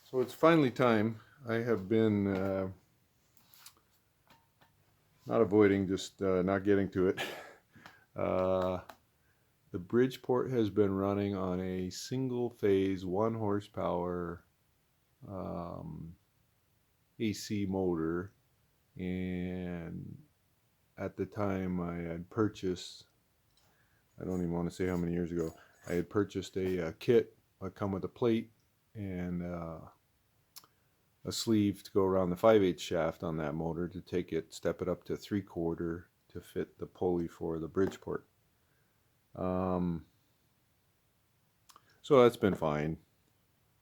So it's finally time. I have been not avoiding, just not getting to it. Uh, the Bridgeport has been running on a single phase, 1 horsepower AC motor, and at the time I had purchased, I don't even want to say how many years ago, I had purchased a kit that come with a plate and a sleeve to go around the 5/8 shaft on that motor to take it, step it up to 3/4 to fit the pulley for the Bridgeport. So that's been fine.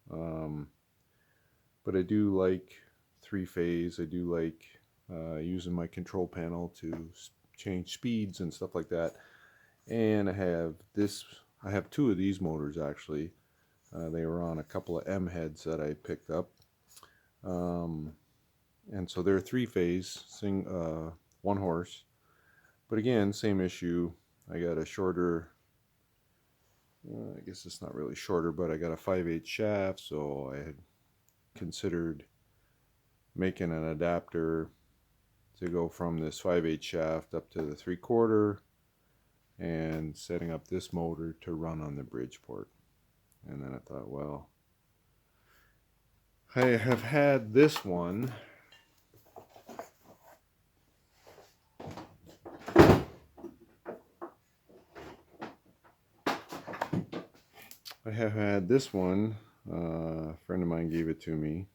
But I do like 3-phase. I do like using my control panel to change speeds and stuff like that. And I have 2 of these motors actually. They were on a couple of M heads that I picked up. And so they're 3-phase, 1 horse. But again, same issue. I got a shorter, I guess it's not really shorter, but I got a 5/8 shaft, so I had considered making an adapter to go from this 5/8 shaft up to the 3/4 and setting up this motor to run on the Bridgeport. And then I thought, well, I have had this one a friend of mine gave it to me.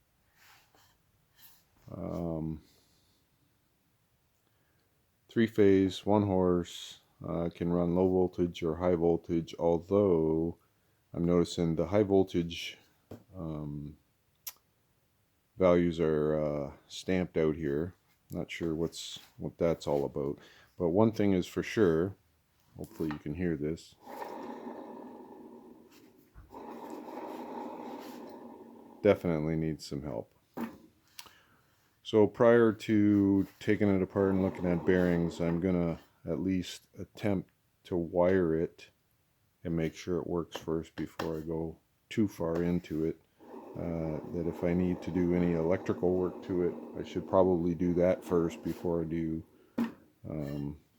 3-phase, 1 horse, can run low voltage or high voltage, although I'm noticing the high voltage values are stamped out here. Not sure what that's all about. But one thing is for sure, hopefully you can hear this. Definitely needs some help. So prior to taking it apart and looking at bearings, I'm gonna at least attempt to wire it and make sure it works first before I go too far into it. That if I need to do any electrical work to it, I should probably do that first before I do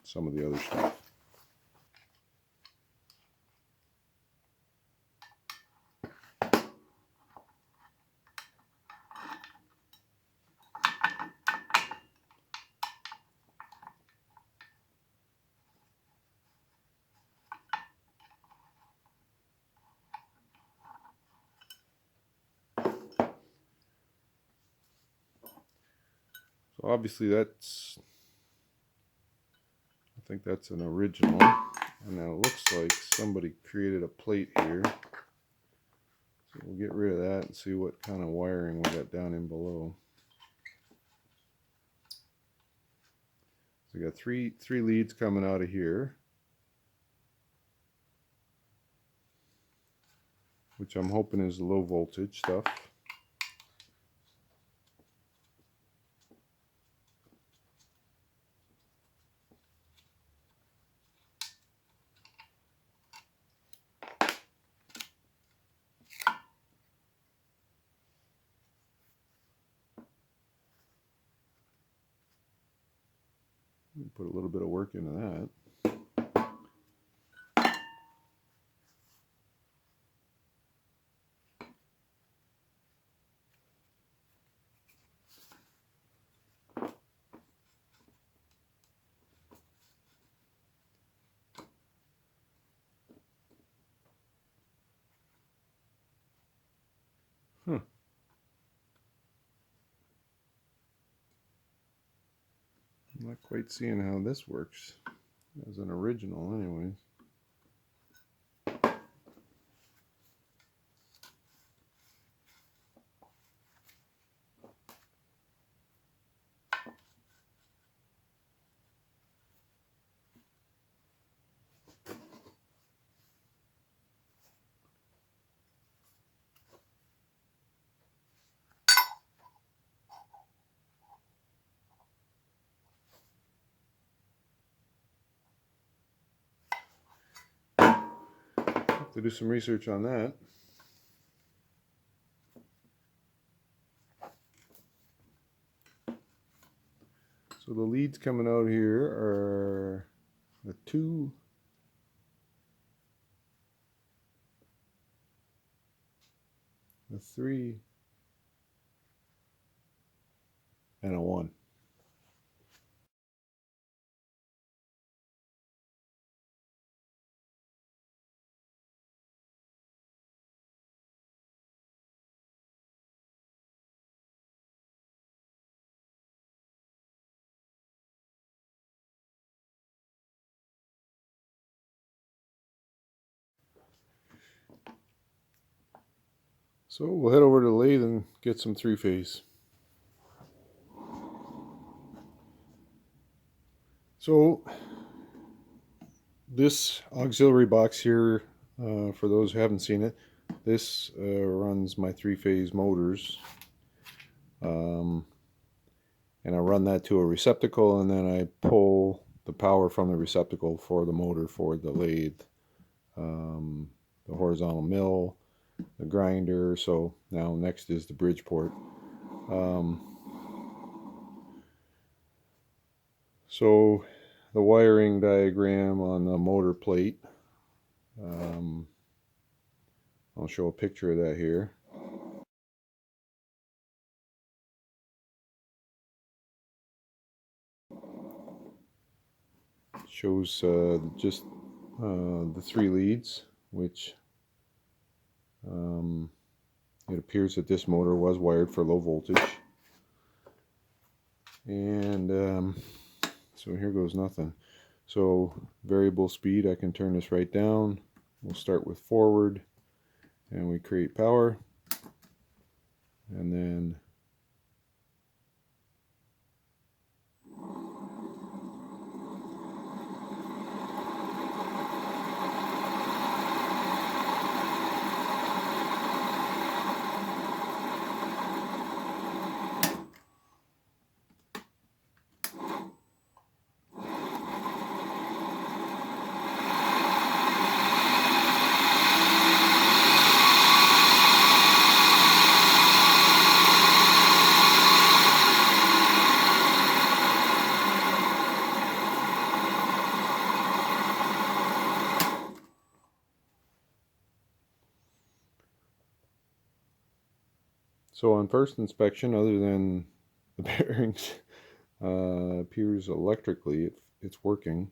some of the other stuff. So obviously I think that's an original, and now it looks like somebody created a plate here. So we'll get rid of that and see what kind of wiring we got down in below. So we got three leads coming out of here, which I'm hoping is low voltage stuff. Put a little bit of work into that. Huh. I'm not quite seeing how this works as an original anyways. Have to do some research on that. leads coming out here are the 2, the 3, and a 1. So we'll head over to the lathe and get some 3-phase. So this auxiliary box here, for those who haven't seen it, this runs my 3-phase motors. And I run that to a receptacle, and then I pull the power from the receptacle for the motor for the lathe, the horizontal mill, the grinder. So now next is the Bridgeport. So the wiring diagram on the motor plate, I'll show a picture of that here. Shows just the 3 leads, which it appears that this motor was wired for low voltage. And so here goes nothing. So variable speed, I can turn this right down. We'll start with forward, and we create power, and then so on first inspection, other than the bearings, appears electrically it's working.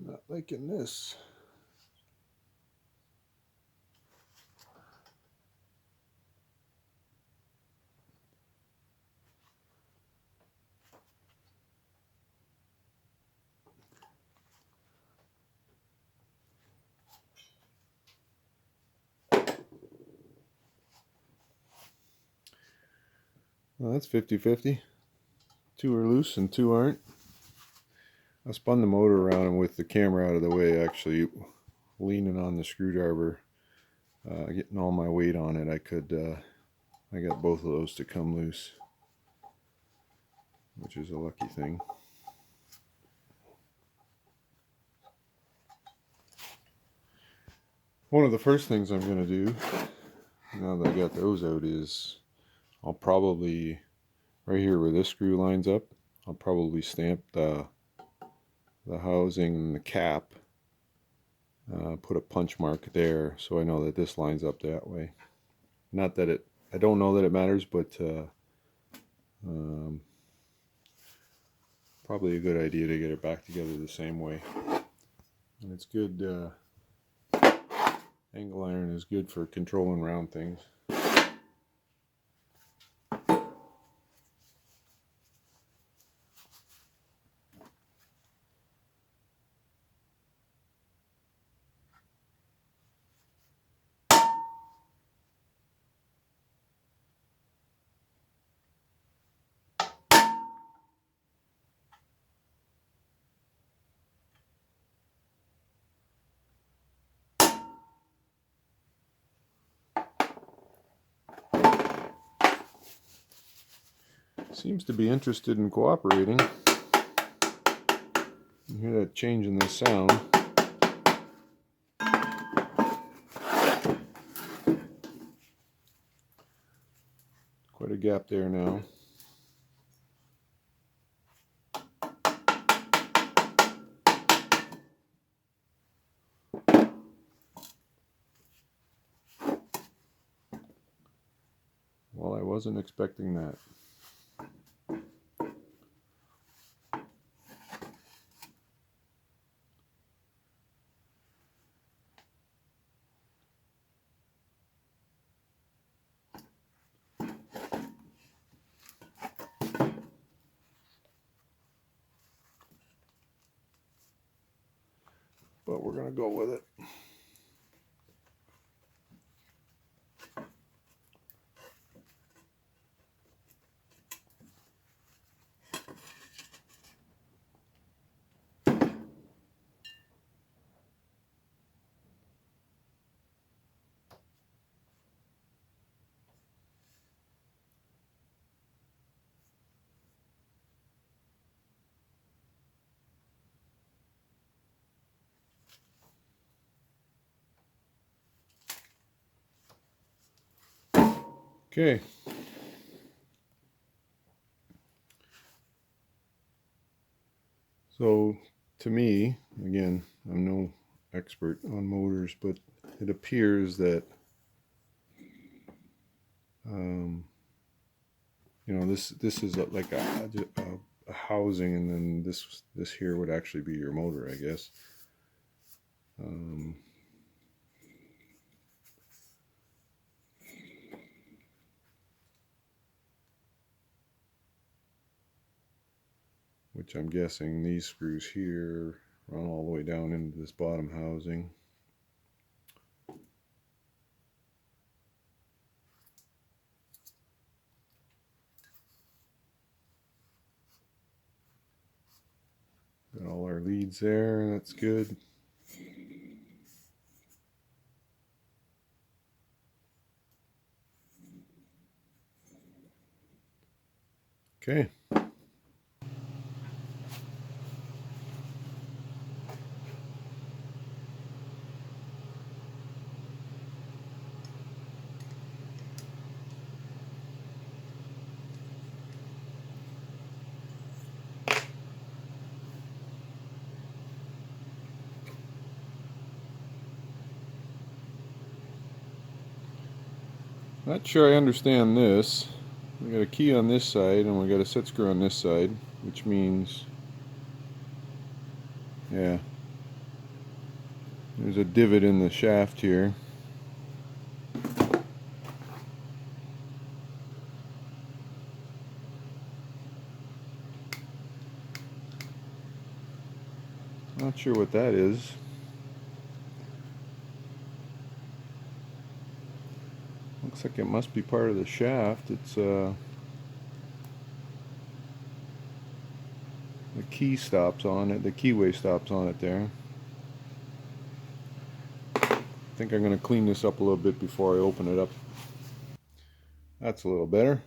Not liking this. Well, that's 50-50. 2 are loose and 2 aren't. I spun the motor around, and with the camera out of the way, actually leaning on the screwdriver, getting all my weight on it, I got both of those to come loose, which is a lucky thing. One of the first things I'm going to do, now that I got those out, is I'll probably, right here where this screw lines up, I'll probably stamp the housing and the cap, put a punch mark there so I know that this lines up that way. Not that I don't know that it matters, but probably a good idea to get it back together the same way. And it's good, angle iron is good for controlling round things. Seems to be interested in cooperating. You hear that change in the sound. Quite a gap there now. Well, I wasn't expecting that. But we're going to go with it. Okay. So, to me, again, I'm no expert on motors, but it appears that, you know, this is like a housing, and then this here would actually be your motor, I guess. Which I'm guessing these screws here run all the way down into this bottom housing. Got all our leads there, that's good. Okay. Not sure I understand this. We got a key on this side and we got a set screw on this side, which means, yeah, there's a divot in the shaft here. Not sure what that is. Looks like it must be part of the shaft. It's the key stops on it, the keyway stops on it there. I think I'm going to clean this up a little bit before I open it up. That's a little better.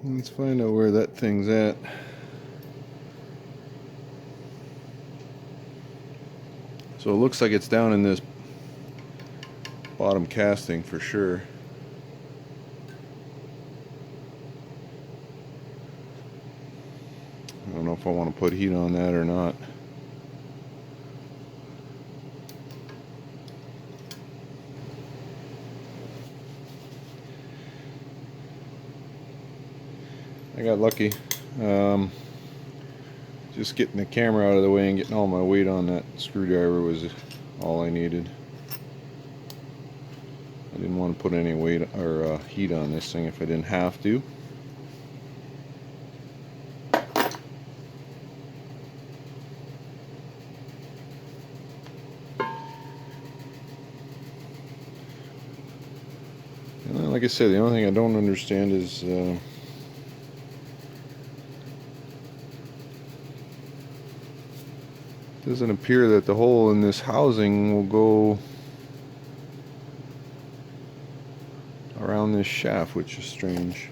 Let's find out where that thing's at. So it looks like it's down in this bottom casting for sure. I don't know if I want to put heat on that or not. I got lucky. Just getting the camera out of the way and getting all my weight on that screwdriver was all I needed. I didn't want to put any weight or heat on this thing if I didn't have to. And like I said, the only thing I don't understand is it doesn't appear that the hole in this housing will go around this shaft, which is strange.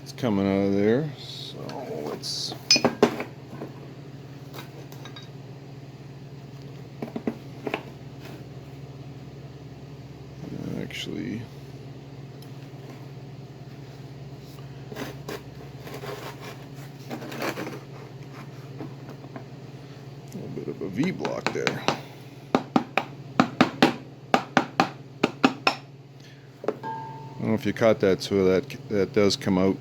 It's coming out of there, so let's actually a little bit of a V block there. I don't know if you caught that, so that does come out.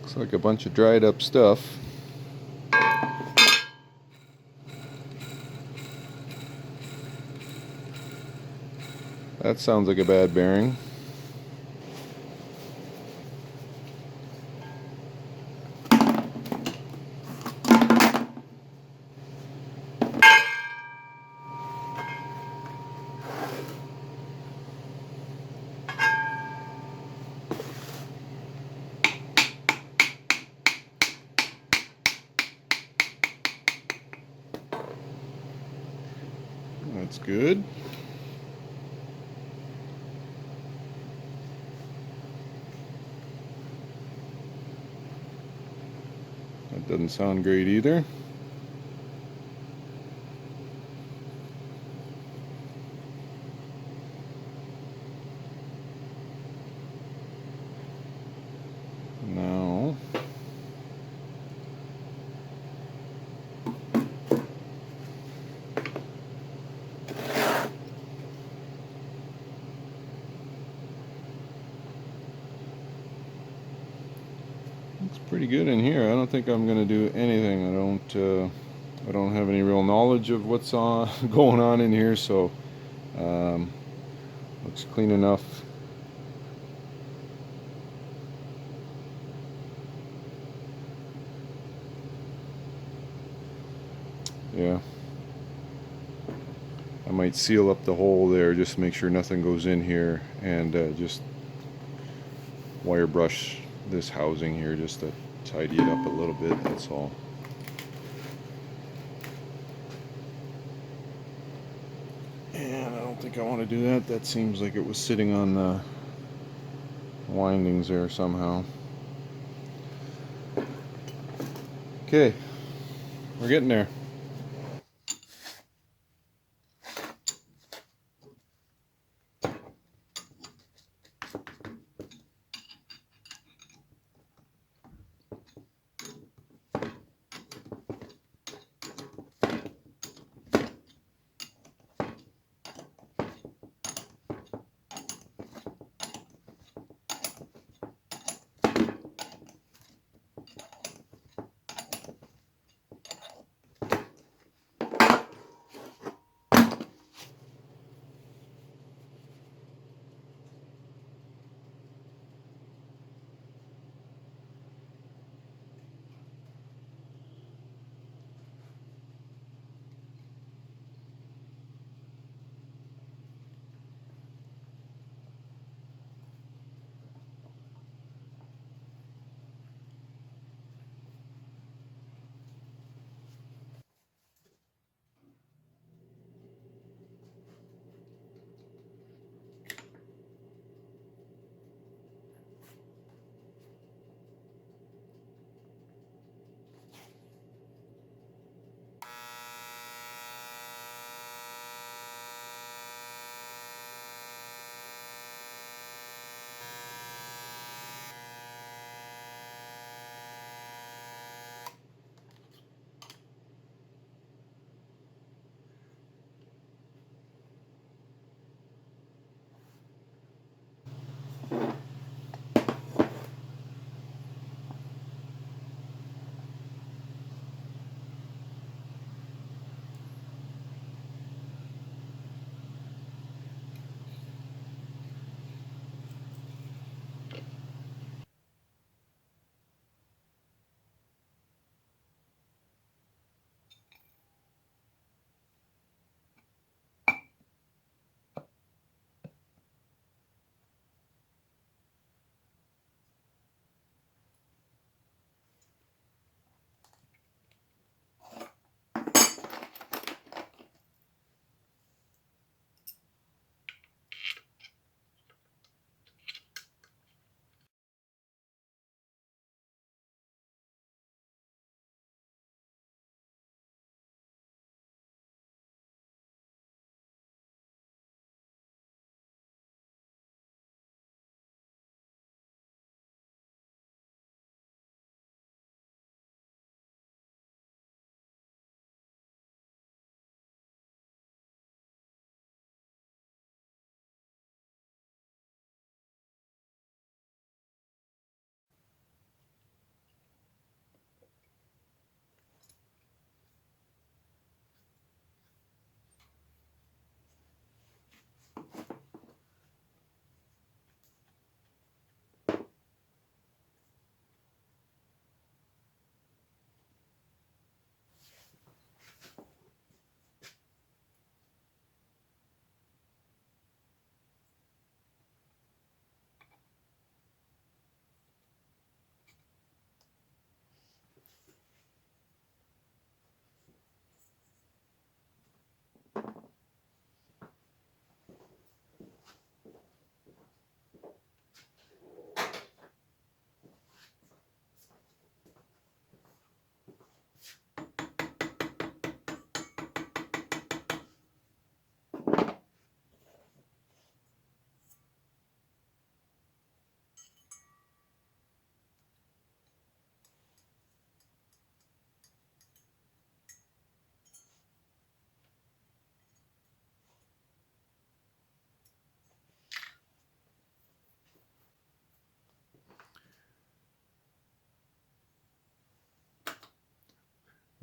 Looks like a bunch of dried up stuff. That sounds like a bad bearing. That's good. That doesn't sound great either. Now, it's pretty good in here. I don't think I'm going to do anything. I don't have any real knowledge of what's going on in here, so looks clean enough. Yeah. I might seal up the hole there just to make sure nothing goes in here, and just wire brush this housing here just to tidy it up a little bit, that's all. And I don't think I want to do that. That seems like it was sitting on the windings there somehow. Okay, we're getting there.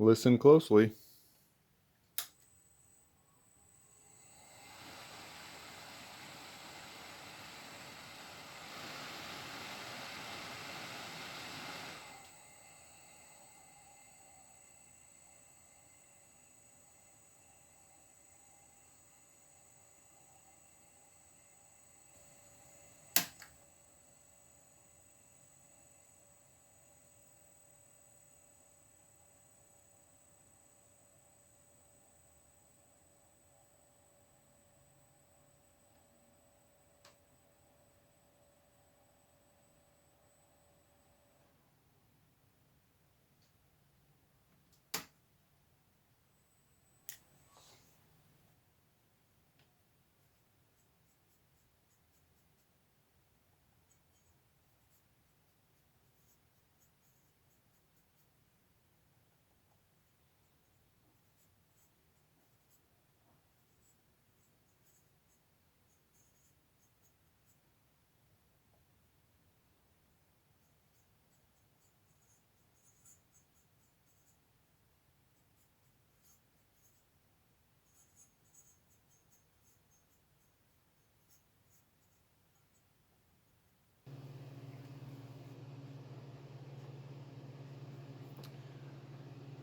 Listen closely.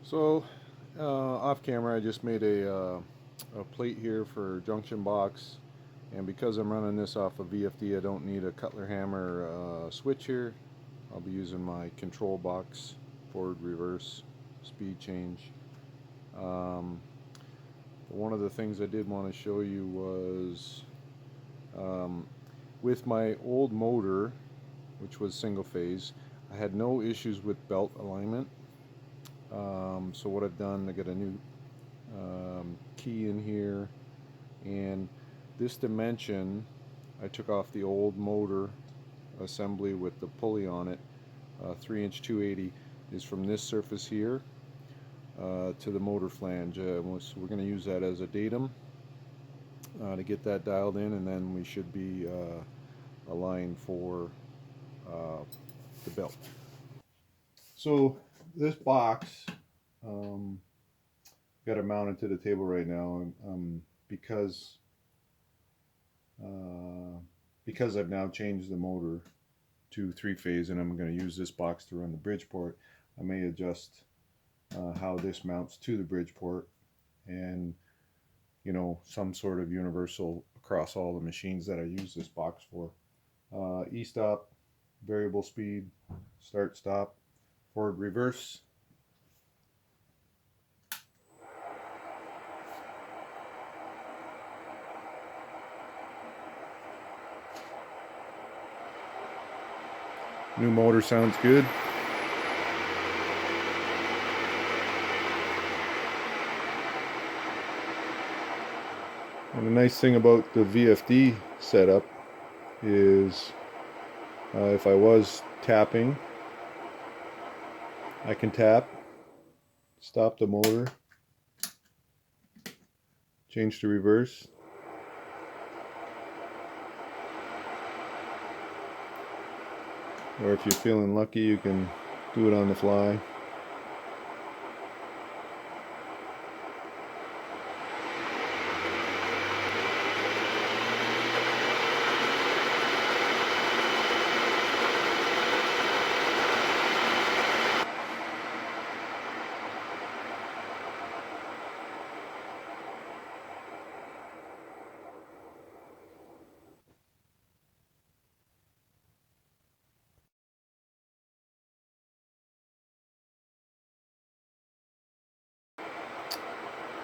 So, off camera, I just made a plate here for junction box, and because I'm running this off of VFD, I don't need a Cutler hammer switch here. I'll be using my control box, forward, reverse, speed change. One of the things I did want to show you was with my old motor, which was single phase, I had no issues with belt alignment. So what I've done, I got a new key in here, and this dimension I took off the old motor assembly with the pulley on it. 3-inch 280 is from this surface here to the motor flange. So we're going to use that as a datum to get that dialed in, and then we should be aligned for the belt. So this box got it mounted to the table right now, because I've now changed the motor to 3-phase, and I'm going to use this box to run the Bridgeport. I may adjust how this mounts to the Bridgeport, and some sort of universal across all the machines that I use this box for. E-stop, variable speed, start stop, forward reverse. New motor sounds good. And the nice thing about the VFD setup is if I was tapping, I can tap, stop the motor, change to reverse, or if you're feeling lucky, you can do it on the fly.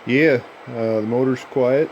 Yeah, the motor's quiet.